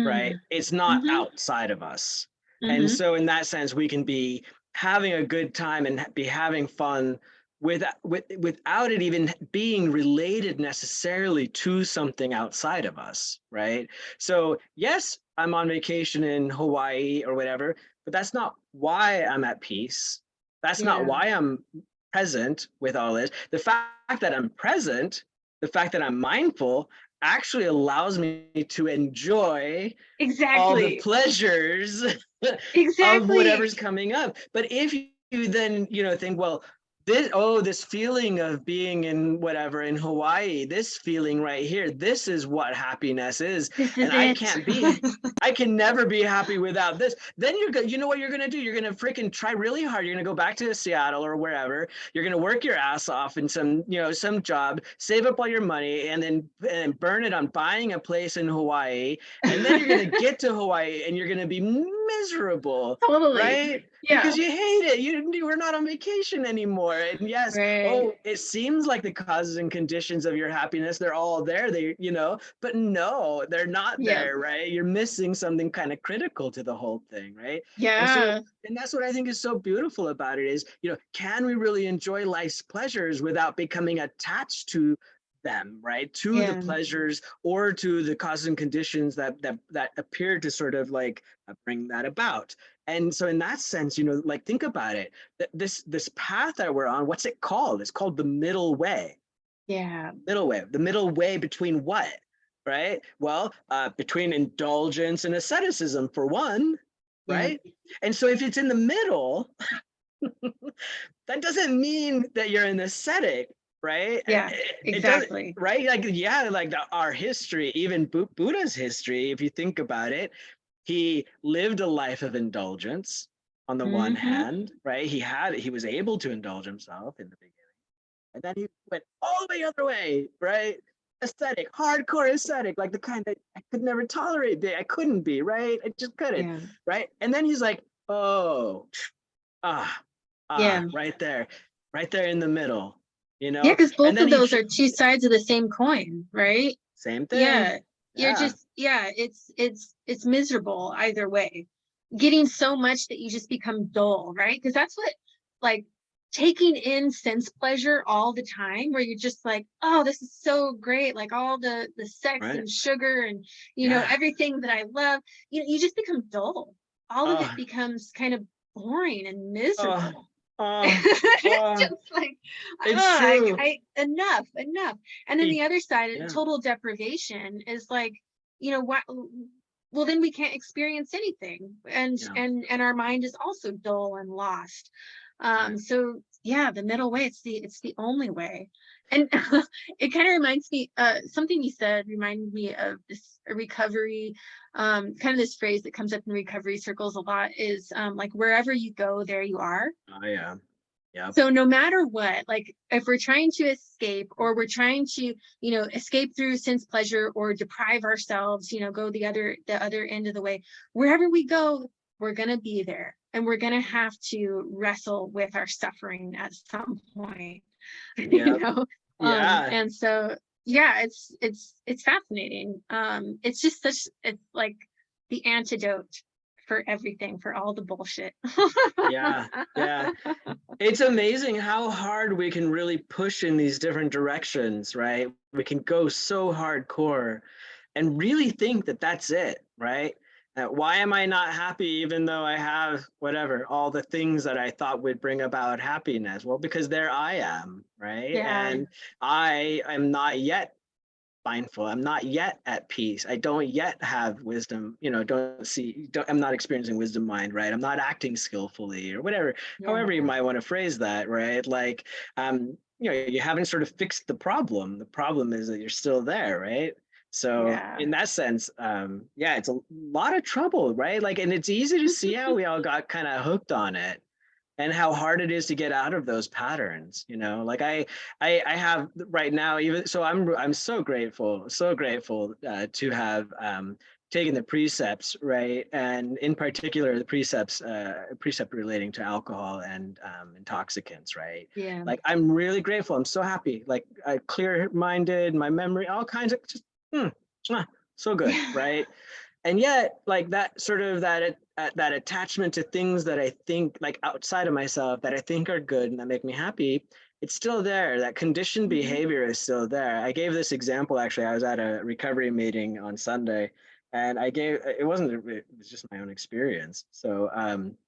right? mm, It's not mhm, outside of us. And mhm, so in that sense, we can be having a good time and be having fun without it even being related necessarily to something outside of us, right? So yes, I'm on vacation in Hawaii or whatever, but that's not why I'm at peace. That's not yeah, why I'm present with all this. The fact that I'm present, the fact that I'm mindful actually allows me to enjoy all the exactly, pleasures of exactly, whatever's coming up. But if you then, think, well, this feeling of being in whatever in Hawaii, this feeling right here, this is what happiness is. this is And I it. can't be, I can never be happy without this. Then you know what you're going to do? You're going to freaking try really hard. You're going to go back to Seattle or wherever. You're going to work your ass off in some job, save up all your money, and then burn it on buying a place in Hawaii. And then you're going to get to Hawaii and you're going to be miserable, Totally. right? Yeah. Because you hate it. You were not on vacation anymore. And yes, Right. oh, it seems like the causes and conditions of your happiness, they're all there. But no, they're not Yeah. there, right? You're missing something kind of critical to the whole thing, right? And so, Yeah. and that's what I think is so beautiful about it is, can we really enjoy life's pleasures without becoming attached to them, right? To the Yeah. pleasures or to the causes and conditions that appear to sort of like bring that about. And so in that sense, like think about it. This path that we're on, what's it called? It's called the middle way. Yeah. Middle way. The middle way between what? Right? Well, between indulgence and asceticism for one, Yeah. right? And so if it's in the middle, that doesn't mean that you're an ascetic, right? Yeah. It doesn't, Exactly. right? Like, yeah, like our history, even Buddha's history, if you think about it, he lived a life of indulgence on the one Mm-hmm. hand, right? He was able to indulge himself in the beginning, and then he went all the other way, right? Ascetic, hardcore ascetic, like the kind that I could never tolerate. I couldn't be, right? I just couldn't, Yeah. right? And then he's like, oh, ah, Yeah. right there in the middle, Yeah, because and both then of those are two sides of the same coin, right? same thing. Yeah. You're Yeah, just, yeah, it's miserable either way. Getting so much that you just become dull, right? Because that's what, like, taking in sense pleasure all the time, where you're just like, oh, this is so great, like all the sex right. and sugar and Yeah. everything that I love, you just become dull. All of Oh, it becomes kind of boring and oh, miserable. oh, It's oh, just like, it's true. enough. And then E- the other side, Yeah, total deprivation is like, what? Well, then we can't experience anything, and yeah, and our mind is also dull and lost. right. So yeah, the middle way, it's the only way. And it kind of reminds me, something you said reminded me of this recovery, kind of this phrase that comes up in recovery circles a lot is, like, wherever you go, there you are. Oh yeah, yep. So no matter what, like if we're trying to escape, or we're trying to, escape through sense pleasure, or deprive ourselves, go the other end of the way, wherever we go, we're going to be there, and we're going to have to wrestle with our suffering at some point. you Yep. know Yeah. and so yeah, it's fascinating. It's just it's like the antidote for everything, for all the bullshit. Yeah. Yeah. It's amazing how hard we can really push in these different directions, right? We can go so hardcore and really think that that's it, right? Why am I not happy even though I have whatever, all the things that I thought would bring about happiness? Well, because there I am, right? Yeah. And I am not yet mindful. I'm not yet at peace. I don't yet have wisdom, I'm not experiencing wisdom mind, right? I'm not acting skillfully or whatever, however you Yeah. might want to phrase that, right? Like, you haven't sort of fixed the problem. The problem is that you're still there, right? So Yeah. in that sense, yeah, it's a lot of trouble, right? Like, and it's easy to see how we all got kind of hooked on it and how hard it is to get out of those patterns. Like I have right now, even so, I'm so grateful to have taken the precepts, right, and in particular the precept relating to alcohol and intoxicants, right. Yeah. Like I'm really grateful. I'm so happy. Like clear minded, my memory, all kinds of just so good, Yeah. right. And yet like that sort of that attachment to things that I think like outside of myself that I think are good and that make me happy, it's still there. That conditioned Mhm. behavior is still there. I gave this example. Actually, I was at a recovery meeting on Sunday, and it wasn't, it was just my own experience. So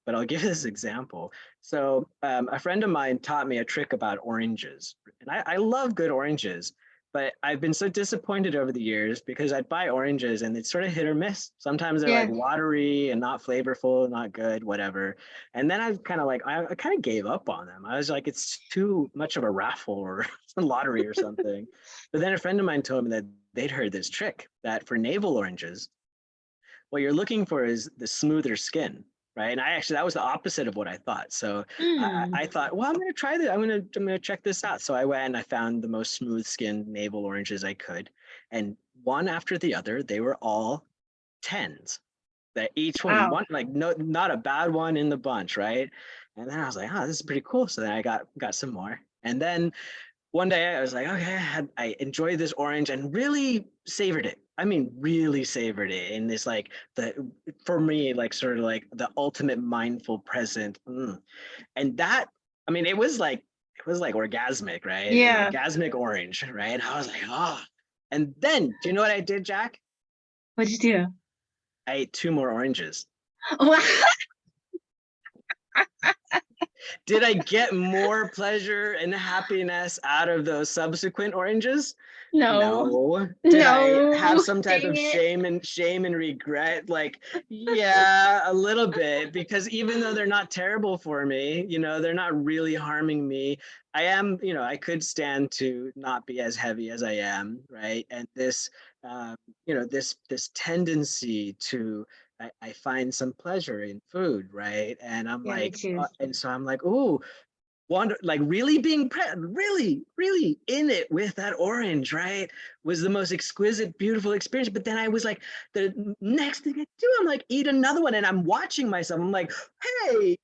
but I'll give this example. So a friend of mine taught me a trick about oranges, and I love good oranges. But I've been so disappointed over the years because I'd buy oranges and it's sort of hit or miss. Sometimes they're like Yeah. watery and not flavorful, not good, whatever. And then I kind of like, I kind of gave up on them. I was like, it's too much of a raffle or a lottery or something. But then a friend of mine told me that they'd heard this trick that for navel oranges, what you're looking for is the smoother skin, right? And that was the opposite of what I thought. So Mm. I thought, well, I'm going to try this. I'm going to check this out. So I went and I found the most smooth skinned navel oranges I could. And one after the other, they were all tens. that each Wow. one like no, not a bad one in the bunch, right? And then I was like, oh, this is pretty cool. So then I got some more. And then one day I was like, okay, I enjoyed this orange and really savored it. I mean, really savored it in this like for me, like sort of like the ultimate mindful present. And that, I mean, it was like orgasmic, right? An Yeah. orgasmic orange, right? I was like, oh. And then, do you know what I did, Jack? What'd you do? I ate two more oranges. Wow. Did I get more pleasure and happiness out of those subsequent oranges? No. No. Did I have No. some type Dang of it. shame and regret? Like, yeah, a little bit, because even though they're not terrible for me, you know, they're not really harming me. I am, you know, I could stand to not be as heavy as I am, right? And this, you know, this tendency to I find some pleasure in food, right? And I'm Yeah, me like, too. and so I'm like, oh, wonder, like really being really in it with that orange, right? Was the most exquisite, beautiful experience. But then I was like, the next thing I do, I'm like, eat another one, and I'm watching myself. I'm like, hey,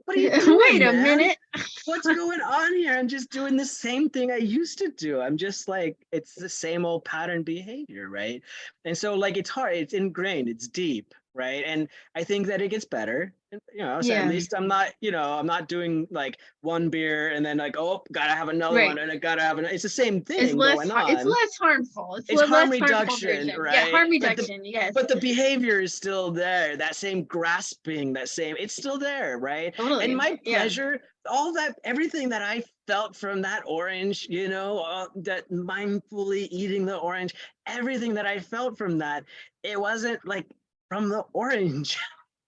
what are you Wait doing, a man? minute. What's going on here? I'm just doing the same thing I used to do. I'm just like, it's the same old pattern behavior, right? And so like it's hard, it's ingrained, it's deep, right? And I think that it gets better. You know, so at Yeah, least I'm not, you know, I'm not doing like one beer and then like, oh, gotta have another one right. and I gotta have another. It's the same thing going It's on. less harmful. It's a It's harm less harmful reduction, version. Yeah, right? harm reduction. Yes, But the behavior is still there. That same grasping, that same, it's still there, right? And totally. my Yeah. pleasure, all that, everything that I felt from that orange, you know, that mindfully eating the orange, everything that I felt from that, it wasn't like from the orange.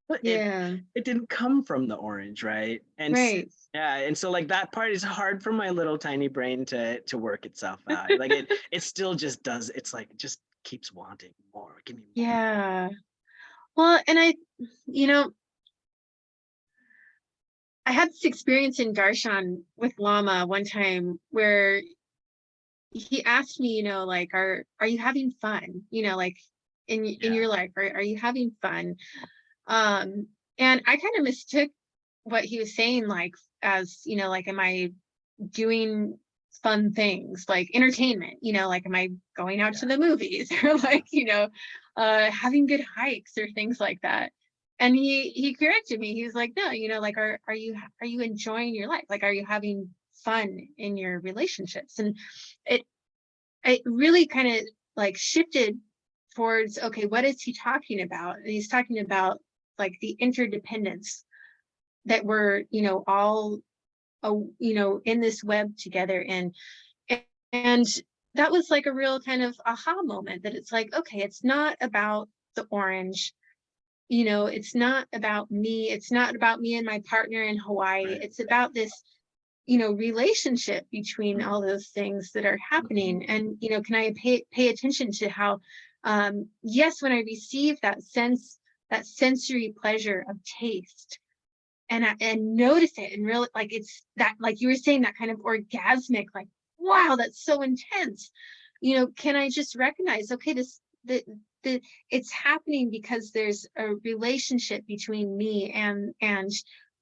it Yeah. it didn't come from the orange, right? And Right. yeah, and so like that part is hard for my little tiny brain to work itself out. Like it still just does. It's like it just keeps wanting more. Give me more. Yeah. Well, and you know, I had this experience in Darshan with Lama one time where he asked me, like, are you having fun? Like in Yeah, your life, are you having fun? And I kind of mistook what he was saying, like, as, like, am I doing fun things like entertainment, like, am I going out to yeah, the movies or like, having good hikes or things like that. And he corrected me. He was like, no, like, are you enjoying your life? Like, are you having fun in your relationships? And it it really kind of like shifted towards, okay, what is he talking about? And he's talking about like the interdependence that we're, all in this web together. And that was like a real kind of aha moment, that it's like, okay, it's not about the orange, it's not about me, it's not about me and my partner in Hawaii, right. it's about this, relationship between Mm-hmm. all those things that are Mm-hmm. happening. And can I pay attention to how, yes, when I receive that sensory pleasure of taste, and notice it, and really, like, it's that, like you were saying, that kind of orgasmic, like, wow, that's so intense. Can I just recognize, okay, the it's happening because there's a relationship between me and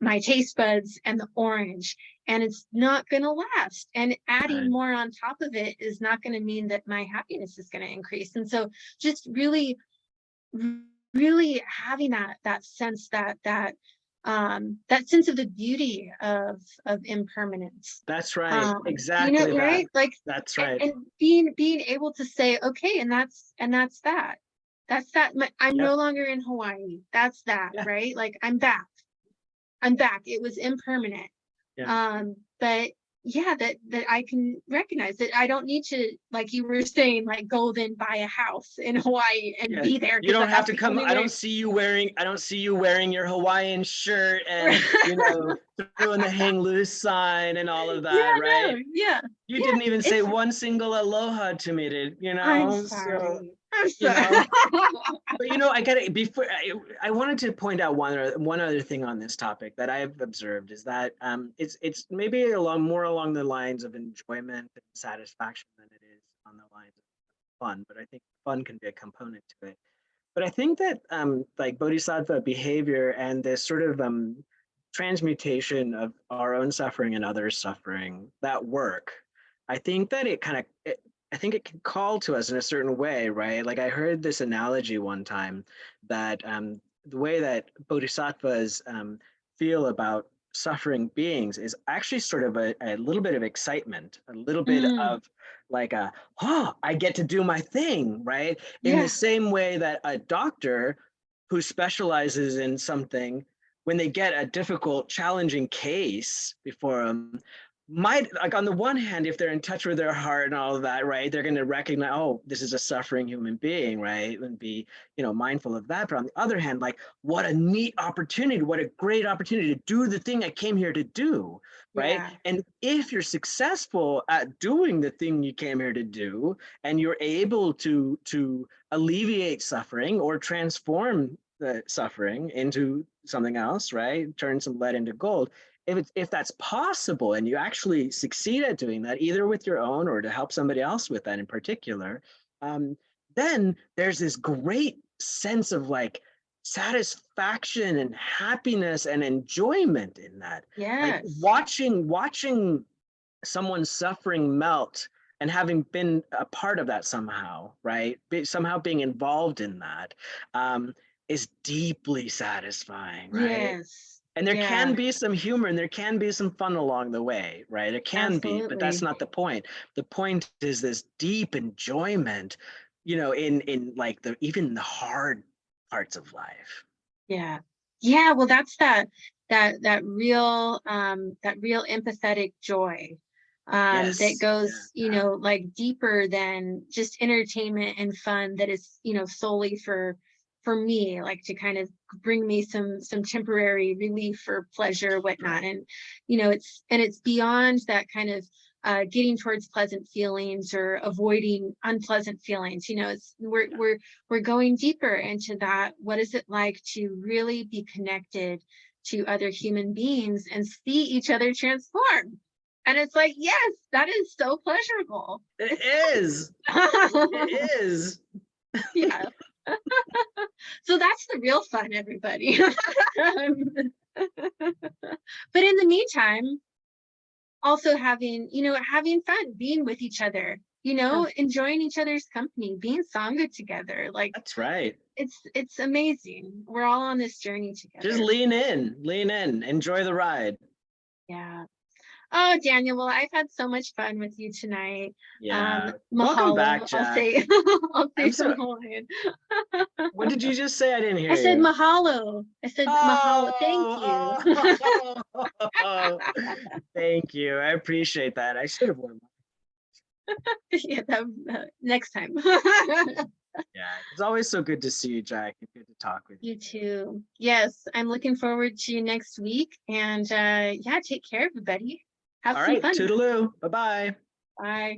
my taste buds and the orange, and it's not going to last, and adding Right. more on top of it is not going to mean that my happiness is going to increase. And so just really, really having that sense, that sense of the beauty of impermanence. That's right. You know, Exactly that. right? Like, That's and, right. and being able to say, okay, and that's that. That's that. I'm Yep. no longer in Hawaii. That's that, Yeah. right? Like, I'm back. I'm back. It was impermanent. Yeah. But yeah, that I can recognize that I don't need to, like you were saying, like, go then buy a house in Hawaii and Yeah, be there, you because don't have that's to the come. only way. I don't see you wearing your Hawaiian shirt and, you know, throwing the hang loose sign and all of Yeah, that, no, right? yeah, You yeah. didn't even say It's one single aloha to me, I'm so, sorry. I'm you sorry. know, but I got to before I wanted to point out one other thing on this topic that I've observed is that it's maybe more along the lines of enjoyment and satisfaction than it is on the lines of fun, but I think fun can be a component to it. But I think that like bodhisattva behavior and this sort of transmutation of our own suffering and others' suffering, that work, I think that I think it can call to us in a certain way, right? Like I heard this analogy one time that the way that bodhisattvas feel about suffering beings is actually sort of a little bit of excitement, a little bit Mm, of like a, oh, I get to do my thing, right? In the yeah, same way that a doctor who specializes in something, when they get a difficult, challenging case before them, might, like, on the one hand, if they're in touch with their heart and all of that, right, they're going to recognize, oh, this is a suffering human being, right, and be, mindful of that. But on the other hand, like, what a neat opportunity, what a great opportunity to do the thing I came here to do, right? yeah, And if you're successful at doing the thing you came here to do, and you're able to alleviate suffering or transform the suffering into something else, right? Turn some lead into gold. If that's possible and you actually succeed at doing that, either with your own or to help somebody else with that in particular, then there's this great sense of like satisfaction and happiness and enjoyment in that. Like yes, watching someone's suffering melt and having been a part of that somehow, right? Somehow being involved in that is deeply satisfying, right? yes, And there yeah, can be some humor and there can be some fun along the way, right? It can be, but that's absolutely. not the point. The point is this deep enjoyment, in like the even the hard parts of life. Yeah. Yeah, well, that's that real empathetic joy that Yes. goes, Yeah. like deeper than just entertainment and fun that is, solely for me, like to kind of bring me some temporary relief or pleasure, whatnot. Right. And it's beyond that kind of getting towards pleasant feelings or avoiding unpleasant feelings. It's Yeah. we're going deeper into that. What is it like to really be connected to other human beings and see each other transform? And it's like, yes, that is so pleasurable. It It's is. fun. It is. Yeah. So that's the real fun, everybody. But in the meantime, also having fun, being with each other, Yeah, enjoying each other's company, being sangha together. Like that's right. it's amazing. We're all on this journey Just together. lean in, enjoy the ride. Yeah. Oh, Daniel, well, I've had so much fun with you tonight. Yeah. Welcome back, Mahalo. I'll Jack. say I'll I'm say in so, Hawaiian. what did you just say? I didn't I hear said you. mahalo. I said mahalo. Thank you. Thank you. I appreciate that. I should have worn mine. Yeah, next time. Yeah. It's always so good to see you, Jack. It's good to talk with you. You too. Yes, I'm looking forward to next week. And yeah, take care, everybody. Have All some right. fun. Toodaloo. Bye-bye. Bye.